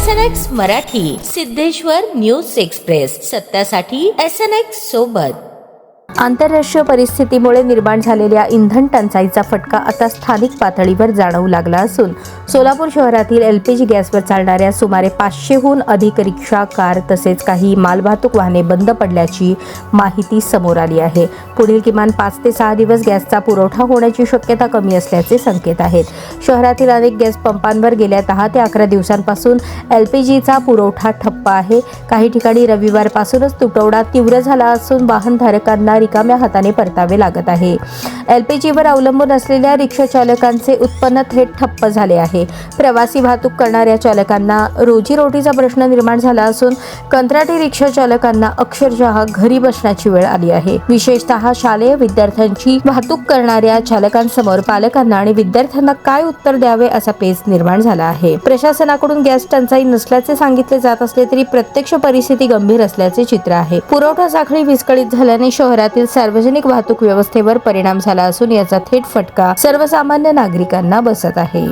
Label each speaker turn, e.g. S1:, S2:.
S1: SNX Marathi, Siddheshwar news express, सत्यासाठी SNX सोबत।
S2: आंतरराष्ट्रीय परिस्थितीमुळे निर्माण झालेल्या इंधन टंचाईचा फटका आता स्थानिक पातळीवर जाणवू लागला असून सोलापूर शहरातील LPG गॅसवर चालणाऱ्या सुमारे 500हून अधिक रिक्षा, कार तसेच काही मालवाहतूक वाहने बंद पडल्याची माहिती समोर आली आहे। पुढील किमान 5 ते 6 दिवस गॅसचा पुरवठा होण्याची शक्यता कमी असल्याचे संकेत आहेत। शहरातील अनेक गॅस पंपांवर गेल्या 10 ते 11 दिवसांपासून LPGचा पुरवठा ठप्प आहे। काही ठिकाणी रविवारपासूनच तुटवडा तीव्र झाला असून वाहनधारकांना रिकाम्या हाताने परतावे लागत आहे। LPGवर अवलंबून असलेल्या रिक्षा चालकांचे उत्पन्न थेट ठप्प झाले आहे। प्रवासी वाहतूक करणाऱ्या चालकांना रोजीरोटीचा प्रश्न निर्माण झाला असून कंत्राटी रिक्षा चालकांना अक्षरशः घरी बसण्याची वेळ आली आहे। विशेषतः शालेय विद्यार्थ्यांची वाहतूक करणाऱ्या चालकांसमोर पालकांना आणि विद्यार्थ्यांना काय उत्तर द्यावे असा पेच निर्माण झाला आहे। प्रशासनाकडून गॅस टंचाई नसल्याचे सांगितले जात असले तरी प्रत्यक्ष परिस्थिती गंभीर असल्याचे चित्र आहे। पुरवठा साखळी विस्कळीत झाल्याने शहरातील सार्वजनिक वाहतूक व्यवस्थेवर परिणाम झाला असून याचा थेट फटका सर्वसामान्य नागरिकांना बसत आहे।